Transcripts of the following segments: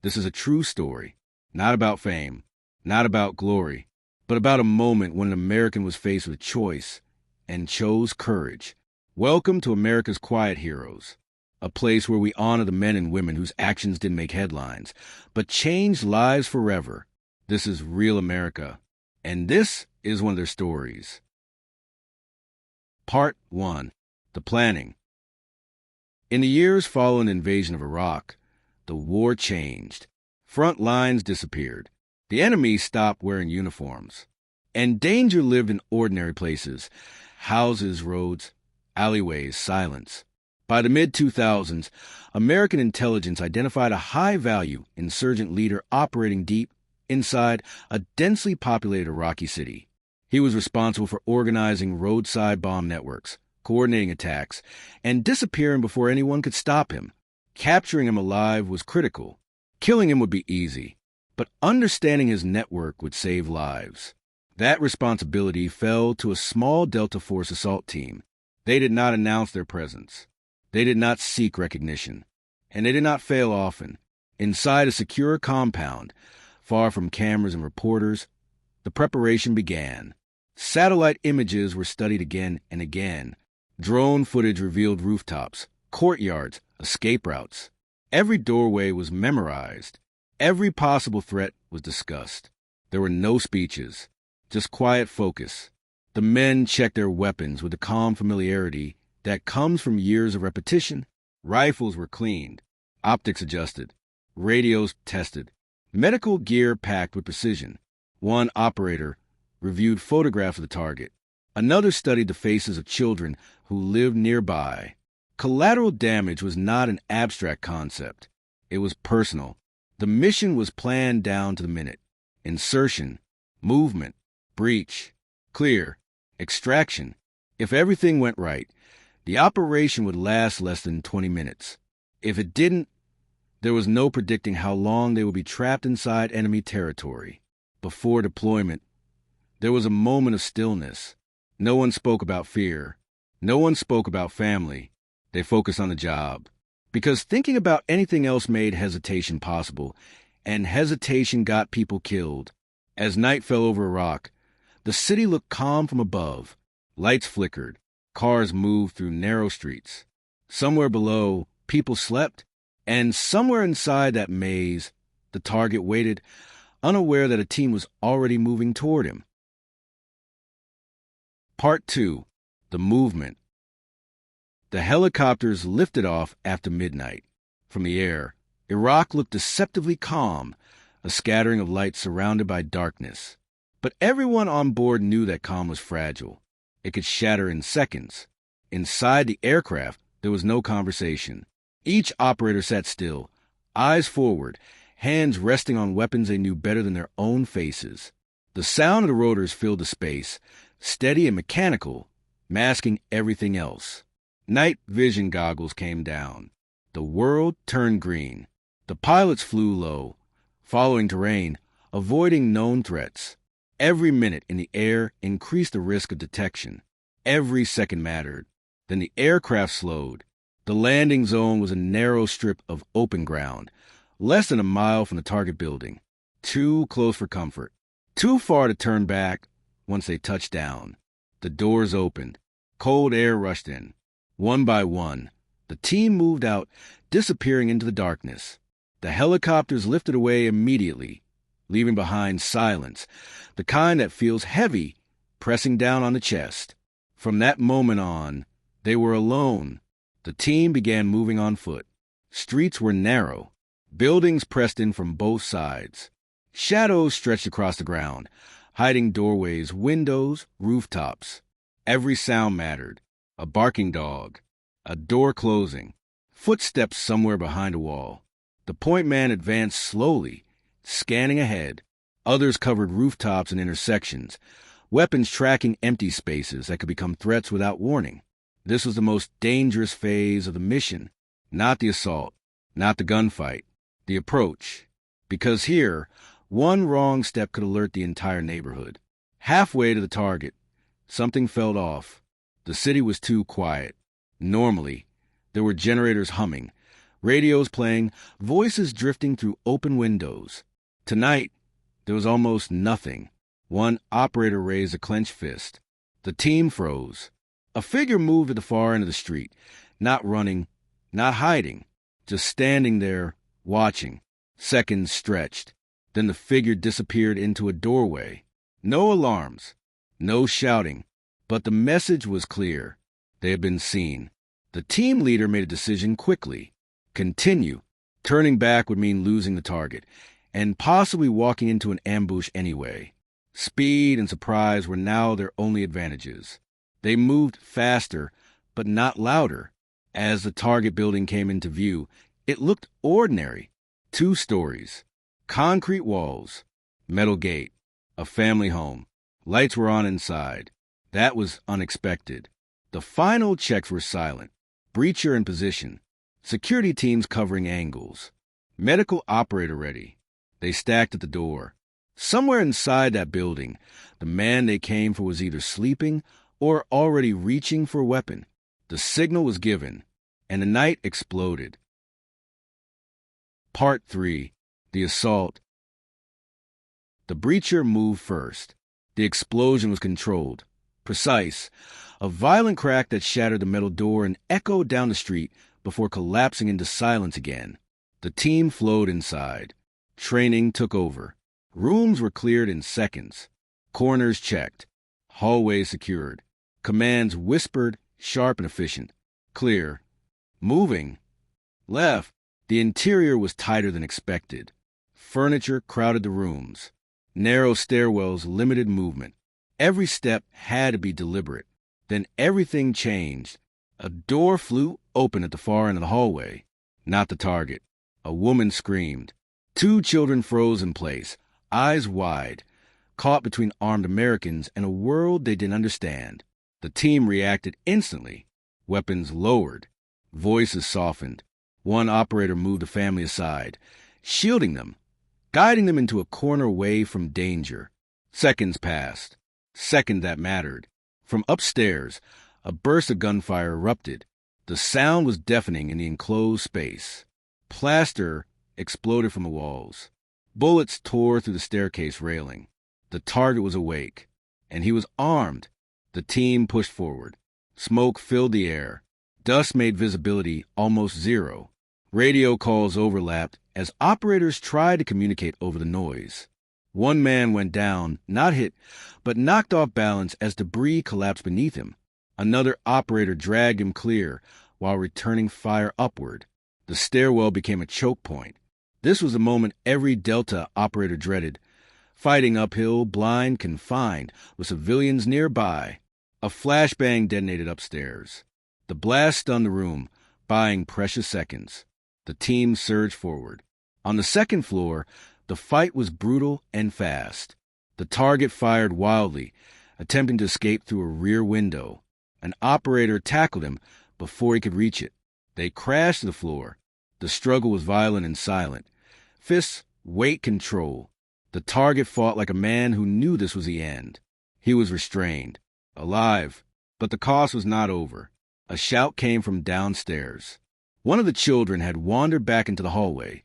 This is a true story, not about fame, not about glory, but about a moment when an American was faced with choice and chose courage. Welcome to America's Quiet Heroes, a place where we honor the men and women whose actions didn't make headlines, but changed lives forever. This is real America, and this is one of their stories. Part 1. The Planning. In the years following the invasion of Iraq, the war changed. Front lines disappeared. The enemy stopped wearing uniforms. And danger lived in ordinary places: houses, roads, alleyways, silence. By the mid-2000s, American intelligence identified a high-value insurgent leader operating deep inside a densely populated Iraqi city. He was responsible for organizing roadside bomb networks, coordinating attacks, and disappearing before anyone could stop him. Capturing him alive was critical. Killing him would be easy, but understanding his network would save lives. That responsibility fell to a small Delta Force assault team. They did not announce their presence. They did not seek recognition, and they did not fail often. Inside a secure compound, far from cameras and reporters, the preparation began. Satellite images were studied again and again. Drone footage revealed rooftops, courtyards, escape routes. Every doorway was memorized. Every possible threat was discussed. There were no speeches, just quiet focus. The men checked their weapons with the calm familiarity that comes from years of repetition. Rifles were cleaned, optics adjusted, radios tested, medical gear packed with precision. One operator reviewed photographs of the target. Another studied the faces of children who lived nearby. Collateral damage was not an abstract concept. It was personal. The mission was planned down to the minute. Insertion, movement, breach, clear, extraction. If everything went right, the operation would last less than 20 minutes. If it didn't, there was no predicting how long they would be trapped inside enemy territory. Before deployment, there was a moment of stillness. No one spoke about fear. No one spoke about family. They focused on the job. Because thinking about anything else made hesitation possible, and hesitation got people killed. As night fell over Iraq, the city looked calm from above. Lights flickered. Cars moved through narrow streets. Somewhere below, people slept, and somewhere inside that maze, the target waited, unaware that a team was already moving toward him. Part 2. The Movement. The helicopters lifted off after midnight. From the air, Iraq looked deceptively calm, a scattering of light surrounded by darkness. But everyone on board knew that calm was fragile. It could shatter in seconds. Inside the aircraft, there was no conversation. Each operator sat still, eyes forward, hands resting on weapons they knew better than their own faces. The sound of the rotors filled the space, steady and mechanical, masking everything else. Night vision goggles came down. The world turned green. The pilots flew low, following terrain, avoiding known threats. Every minute in the air increased the risk of detection. Every second mattered. Then the aircraft slowed. The landing zone was a narrow strip of open ground, less than a mile from the target building. Too close for comfort. Too far to turn back once they touched down. The doors opened. Cold air rushed in. One by one, the team moved out, disappearing into the darkness. The helicopters lifted away immediately, leaving behind silence, the kind that feels heavy, pressing down on the chest. From that moment on, they were alone. The team began moving on foot. Streets were narrow. Buildings pressed in from both sides. Shadows stretched across the ground, hiding doorways, windows, rooftops. Every sound mattered. A barking dog, a door closing, footsteps somewhere behind a wall. The point man advanced slowly, scanning ahead. Others covered rooftops and intersections, weapons tracking empty spaces that could become threats without warning. This was the most dangerous phase of the mission, not the assault, not the gunfight, the approach. Because here, one wrong step could alert the entire neighborhood. Halfway to the target, something felt off. The city was too quiet. Normally, there were generators humming, Radios playing, voices drifting through open windows. Tonight, there was almost nothing. One operator raised a clenched fist. The team froze. A figure moved at the far end of the street, not running, not hiding, just standing there, watching. Seconds stretched. Then the figure disappeared into a doorway. No alarms, no shouting, but the message was clear. They had been seen. The team leader made a decision quickly. Continue. Turning back would mean losing the target, and possibly walking into an ambush anyway. Speed and surprise were now their only advantages. They moved faster, but not louder. As the target building came into view, it looked ordinary. 2 stories, concrete walls, metal gate, a family home. Lights were on inside. That was unexpected. The final checks were silent. Breacher in position. Security teams covering angles. Medical operator ready. They stacked at the door. Somewhere inside that building, the man they came for was either sleeping or already reaching for a weapon. The signal was given, and the night exploded. Part 3. The Assault. The breacher moved first. The explosion was controlled, precise, a violent crack that shattered the metal door and echoed down the street before collapsing into silence again. The team flowed inside. Training took over. Rooms were cleared in seconds. Corners checked. Hallways secured. Commands whispered, sharp and efficient. Clear. Moving. Left. The interior was tighter than expected. Furniture crowded the rooms. Narrow stairwells limited movement. Every step had to be deliberate. Then everything changed. A door flew open at the far end of the hallway. Not the target. A woman screamed. 2 children froze in place, eyes wide, caught between armed Americans and a world they didn't understand. The team reacted instantly. Weapons lowered. Voices softened. One operator moved the family aside, shielding them, guiding them into a corner away from danger. Seconds passed. Seconds that mattered. From upstairs, a burst of gunfire erupted. The sound was deafening in the enclosed space. Plaster exploded from the walls. Bullets tore through the staircase railing. The target was awake, and he was armed. The team pushed forward. Smoke filled the air. Dust made visibility almost zero. Radio calls overlapped as operators tried to communicate over the noise. One man went down, not hit, but knocked off balance as debris collapsed beneath him. Another operator dragged him clear while returning fire upward. The stairwell became a choke point. This was a moment every Delta operator dreaded. Fighting uphill, blind, confined, with civilians nearby. A flashbang detonated upstairs. The blast stunned the room, buying precious seconds. The team surged forward. On the second floor, the fight was brutal and fast. The target fired wildly, attempting to escape through a rear window. An operator tackled him before he could reach it. They crashed to the floor. The struggle was violent and silent. Fists, weight control. The target fought like a man who knew this was the end. He was restrained, alive, but the cost was not over. A shout came from downstairs. One of the children had wandered back into the hallway,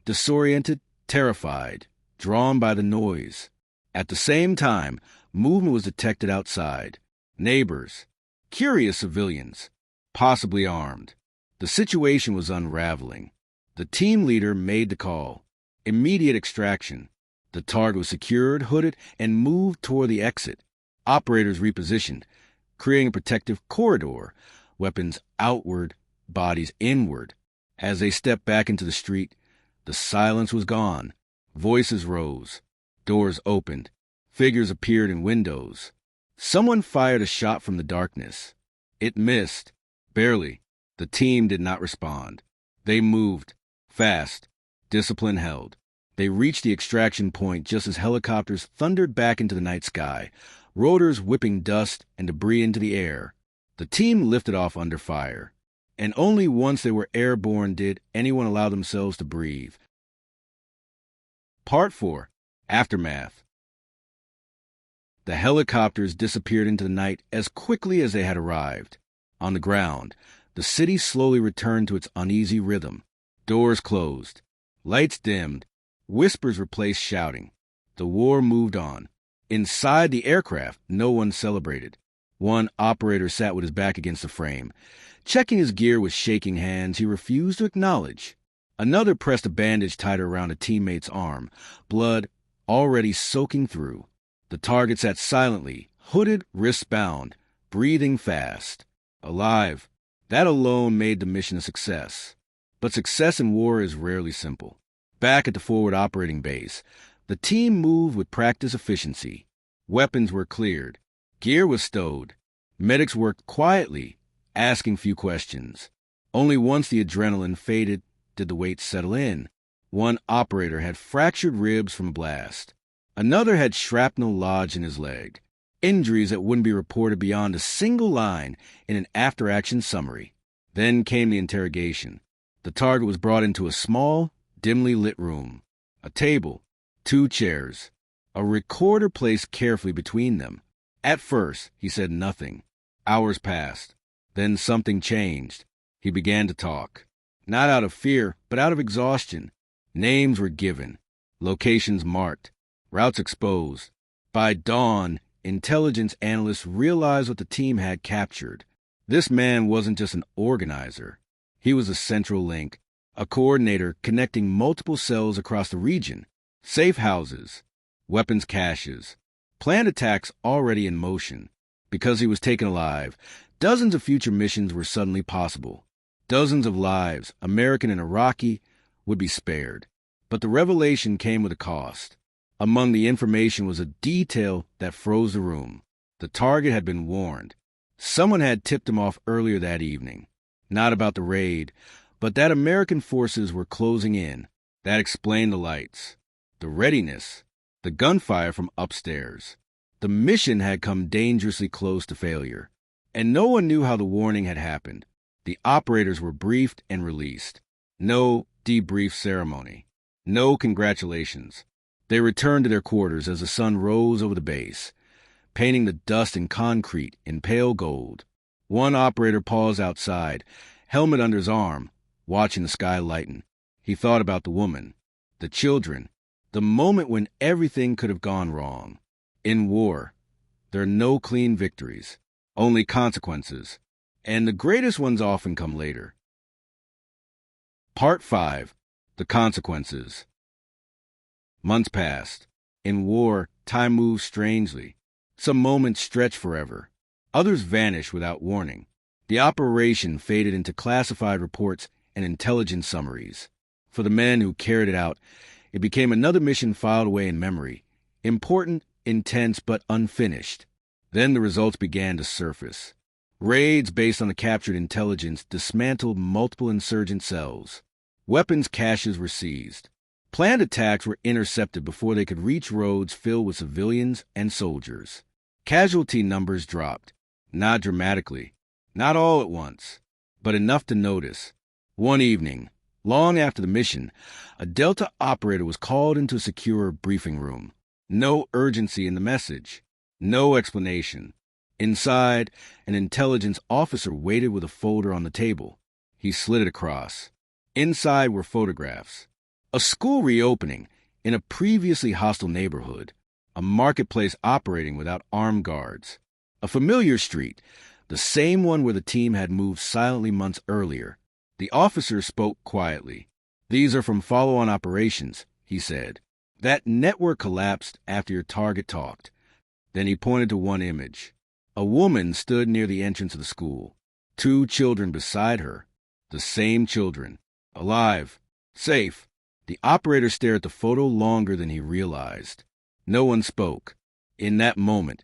disoriented, terrified, drawn by the noise. At the same time, movement was detected outside. Neighbors, curious civilians, possibly armed. The situation was unraveling. The team leader made the call. Immediate extraction. The target was secured, hooded, and moved toward the exit. Operators repositioned, creating a protective corridor, weapons outward, bodies inward. As they stepped back into the street, the silence was gone. Voices rose. Doors opened. Figures appeared in windows. Someone fired a shot from the darkness. It missed. Barely. The team did not respond. They moved. Fast. Discipline held. They reached the extraction point just as helicopters thundered back into the night sky, rotors whipping dust and debris into the air. The team lifted off under fire, and only once they were airborne did anyone allow themselves to breathe. Part 4. Aftermath. The helicopters disappeared into the night as quickly as they had arrived. On the ground, the city slowly returned to its uneasy rhythm. Doors closed. Lights dimmed. Whispers replaced shouting. The war moved on. Inside the aircraft, no one celebrated. One operator sat with his back against the frame. Checking his gear with shaking hands, he refused to acknowledge. Another pressed a bandage tighter around a teammate's arm, blood already soaking through. The target sat silently, hooded, wrists bound, breathing fast. Alive. That alone made the mission a success. But success in war is rarely simple. Back at the forward operating base, the team moved with practice efficiency. Weapons were cleared. Gear was stowed. Medics worked quietly, asking few questions. Only once the adrenaline faded did the weight settle in. One operator had fractured ribs from a blast. Another had shrapnel lodged in his leg. Injuries that wouldn't be reported beyond a single line in an after-action summary. Then came the interrogation. The target was brought into a small, dimly lit room. A table, 2 chairs, a recorder placed carefully between them. At first, he said nothing. Hours passed. Then something changed. He began to talk. Not out of fear, but out of exhaustion. Names were given. Locations marked. Routes exposed. By dawn, intelligence analysts realized what the team had captured. This man wasn't just an organizer. He was a central link, a coordinator connecting multiple cells across the region, safe houses, weapons caches, planned attacks already in motion. Because he was taken alive, dozens of future missions were suddenly possible. Dozens of lives, American and Iraqi, would be spared. But the revelation came with a cost. Among the information was a detail that froze the room. The target had been warned. Someone had tipped him off earlier that evening. Not about the raid, but that American forces were closing in. That explained the lights, the readiness, the gunfire from upstairs. The mission had come dangerously close to failure. And no one knew how the warning had happened. The operators were briefed and released. No debrief ceremony. No congratulations. They returned to their quarters as the sun rose over the base, painting the dust and concrete in pale gold. One operator paused outside, helmet under his arm, watching the sky lighten. He thought about the woman, the children, the moment when everything could have gone wrong. In war, there are no clean victories, only consequences, and the greatest ones often come later. Part 5. The Consequences. Months passed. In war, time moves strangely. Some moments stretch forever. Others vanish without warning. The operation faded into classified reports and intelligence summaries. For the men who carried it out, it became another mission filed away in memory. Important, intense, but unfinished. Then the results began to surface. Raids based on the captured intelligence dismantled multiple insurgent cells. Weapons caches were seized. Planned attacks were intercepted before they could reach roads filled with civilians and soldiers. Casualty numbers dropped. Not dramatically. Not all at once. But enough to notice. One evening, long after the mission, a Delta operator was called into a secure briefing room. No urgency in the message. No explanation. Inside, an intelligence officer waited with a folder on the table. He slid it across. Inside were photographs. A school reopening in a previously hostile neighborhood. A marketplace operating without armed guards. A familiar street, the same one where the team had moved silently months earlier. The officer spoke quietly. "These are from follow-on operations," he said. "That network collapsed after your target talked." Then he pointed to one image. A woman stood near the entrance of the school. 2 children beside her. The same children. Alive. Safe. The operator stared at the photo longer than he realized. No one spoke. In that moment,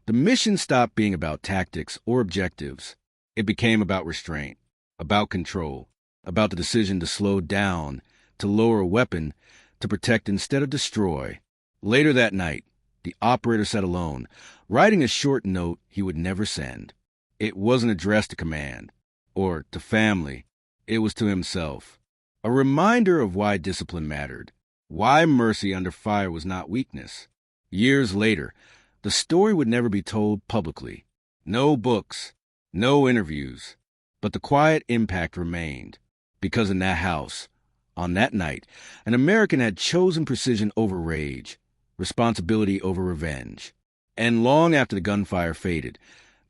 the mission stopped being about tactics or objectives. It became about restraint, about control, about the decision to slow down, to lower a weapon, to protect instead of destroy. Later that night, the operator sat alone, writing a short note he would never send. It wasn't addressed to command or to family. It was to himself. A reminder of why discipline mattered, why mercy under fire was not weakness. Years later, the story would never be told publicly. No books, no interviews. But the quiet impact remained, because in that house, On that night, an American had chosen precision over rage, responsibility over revenge. And long after the gunfire faded,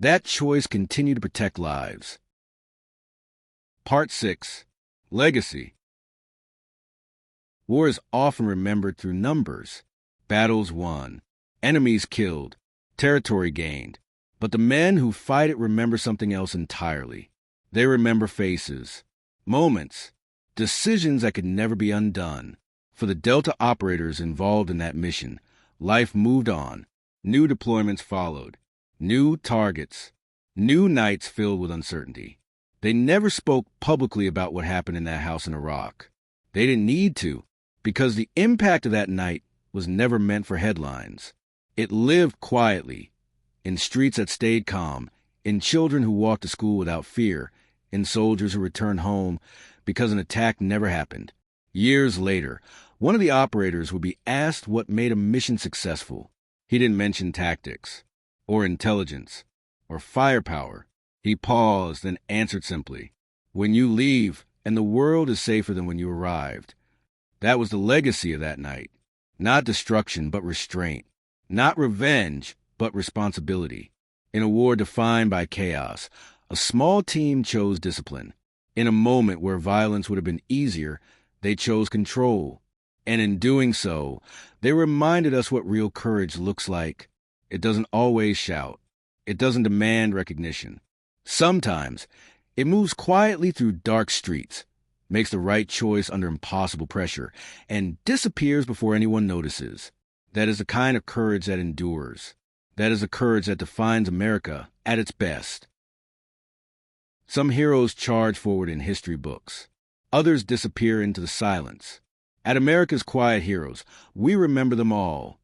that choice continued to protect lives. Part 6. Legacy. War is often remembered through numbers. Battles won, enemies killed, territory gained. But the men who fight it remember something else entirely. They remember faces, moments, decisions that could never be undone. For the Delta operators involved in that mission, life moved on. New deployments followed, new targets, new nights filled with uncertainty. They never spoke publicly about what happened in that house in Iraq. They didn't need to, because the impact of that night was never meant for headlines. It lived quietly, in streets that stayed calm, in children who walked to school without fear, in soldiers who returned home because an attack never happened. Years later, one of the operators would be asked what made a mission successful. He didn't mention tactics, or intelligence, or firepower. He paused and answered simply, "When you leave, and the world is safer than when you arrived." That was the legacy of that night. Not destruction, but restraint. Not revenge, but responsibility. In a war defined by chaos, a small team chose discipline. In a moment where violence would have been easier, they chose control. And in doing so, they reminded us what real courage looks like. It doesn't always shout. It doesn't demand recognition. Sometimes, it moves quietly through dark streets, makes the right choice under impossible pressure, and disappears before anyone notices. That is the kind of courage that endures. That is the courage that defines America at its best. Some heroes charge forward in history books. Others disappear into the silence. At America's Quiet Heroes, we remember them all.